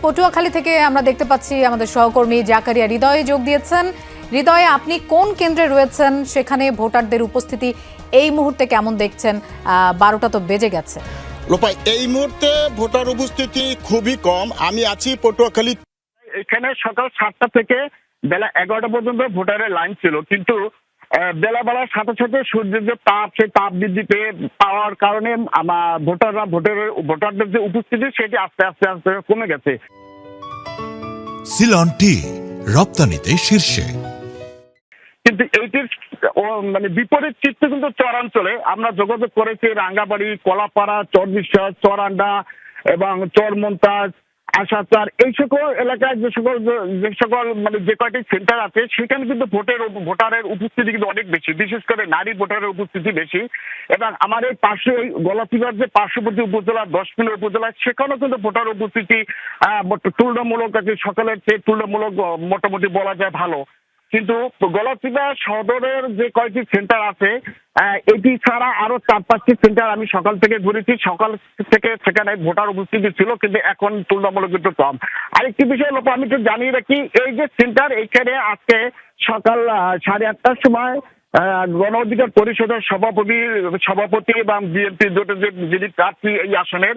পটুয়াখালী থেকে আমরা দেখতে পাচ্ছি আমাদের সহকর্মী জাকারিয়া হৃদয়ে যোগ দিয়েছেন। হৃদয়ে, আপনি কোন কেন্দ্রে রয়েছেন? সেখানে ভোটারদের উপস্থিতি এই মুহূর্তে কেমন দেখছেন? 12টা তো বেজে গেছে। লোপাই, এই মুহূর্তে ভোটার উপস্থিতি খুবই কম। আমি আছি পটুয়াখালী। এখানে সকাল 7টা থেকে বেলা 11টা পর্যন্ত ভোটারের লাইন ছিল, কিন্তু বেলা বাড়ার সাথে সাথে সূর্যের যে তাপ, সেই তাপ বৃদ্ধি পেয়ে পাওয়ার কারণে ভোটারদের যে উপস্থিতি সেটি আস্তে আস্তে আস্তে কমে গেছে। সিলন টি রপ্তানিতে শীর্ষে, কিন্তু এইটির মানে বিপরীত চিত্র কিন্তু চরাঞ্চলে আমরা যোগাযোগ করেছি। রাঙ্গাবাড়ি, কলাপাড়া, চরবিশ্বাস, চরান্ডা এবং চরমন্তাজ, আশাচার, এই সকল এলাকায় যে সকল মানে যে কয়টি সেন্টার আছে সেখানে কিন্তু ভোটারের উপস্থিতি কিন্তু অনেক বেশি, বিশেষ করে নারী ভোটারের উপস্থিতি বেশি। এবং আমার এই পাশে গলাচিপার যে পার্শ্ববর্তী উপজেলা 10 মিনিট উপজেলা, সেখানেও কিন্তু ভোটার উপস্থিতি তুলনামূলক সকালের চেয়ে তুলনামূলক মোটামুটি বলা যায় ভালো। কিন্তু গলাচিপা সদরের যে কয়েকটি সেন্টার আছে, এটি ছাড়া আরো 4-5টি সেন্টার আমি সকাল থেকে ঘুরেছি। সকাল থেকে সেখানে ভোটার উপস্থিতি ছিল, কিন্তু এখন তুলনামূলক একটু কম। আরেকটি বিষয় হলো, আমি একটু জানিয়ে রাখি, এই যে সেন্টার, এইখানে আজকে সকাল 8:30টার সময় গণ অধিকার পরিষদের সভাপতি এবং বিএনপি যিনি প্রার্থী এই আসনের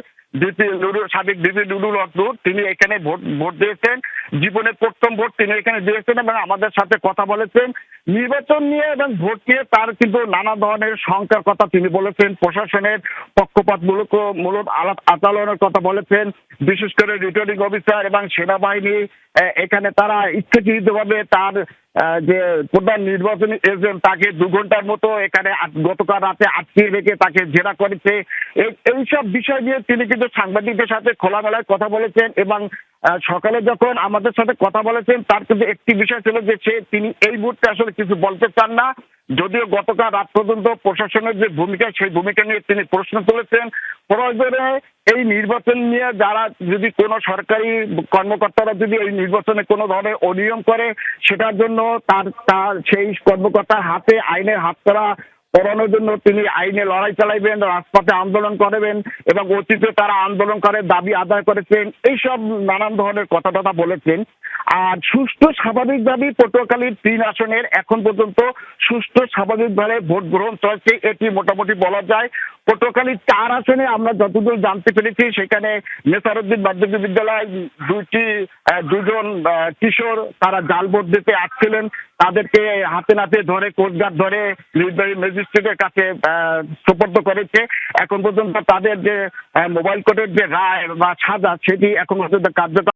সাবেক ডিপি নুরুল হক নূর, তিনি এখানে ভোট দিয়েছেন। জীবনের প্রথম ভোট তিনি এখানে দিয়েছেন এবং আমাদের সাথে কথা বলেছেন নির্বাচন নিয়ে এবং ভোট নিয়ে। তার কিন্তু নানা ধরনের শঙ্কার কথা তিনি বলেছেন, প্রশাসনের পক্ষপাতমূলক আচরণের কথা বলেছেন। বিশেষ করে রিটার্নিং অফিসার এবং সেনাবাহিনী এখানে তারা ইচ্ছাকৃতভাবে তার যে প্রধান নির্বাচনী এজেন্ট তাকে 2 ঘন্টার মতো এখানে গতকাল রাতে আটকিয়ে রেখে তাকে জেরা করেছে। এইসব বিষয় নিয়ে তিনি কিন্তু সাংবাদিকদের সাথে খোলামেলায় কথা বলেছেন এবং সকালে যখন আমাদের সাথে কথা বলেছেন তার কিন্তু একটি বিষয় ছিল যে তিনি এই মুহূর্তে আসলে কিছু বলতে চান না। যদিও গতকাল রাত পর্যন্ত প্রশাসনের যে ভূমিকা, সেই ভূমিকা নিয়ে তিনি প্রশ্ন তুলেছেন। প্রয়োজনে এই নির্বাচন নিয়ে যারা যদি কোনো সরকারি কর্মকর্তারা যদি এই নির্বাচনে কোনো ধরনের অনিয়ম করে, সেটার জন্য তার সেই কর্মকর্তার হাতে আইনের হাতকড়া পরানোর জন্য তিনি আইনে লড়াই চালাইবেন, রাজপথে আন্দোলন করবেন এবং অতীতে তারা আন্দোলন করে দাবি আদায় করেছেন। এইসব নানান ধরনের কথা বলেছেন। আর সুষ্ঠু স্বাভাবিকভাবে পটুয়াখালীর 3 আসনের এখন পর্যন্ত সুষ্ঠু স্বাভাবিকভাবে ভোট গ্রহণ চলছে, এটি মোটামুটি বলা যায়। পটুয়াখালীর 4 আসনে আমরা যতদূর জানতে পেরেছি, সেখানে নেসারউদ্দিন মাধ্যমিক বিদ্যালয় দুজন কিশোর তারা জাল ভোট দিতে আসছিলেন। তাদেরকে হাতে নাতে ধরে কোস্টগার্ড ধরে নির্বাহী ম্যাজিস্ট্রেটের কাছে সোপর্দ করেছে। এখন পর্যন্ত তাদের যে মোবাইল কোর্টের যে রায় বা সাজা, সেটি এখন পর্যন্ত কার্যকর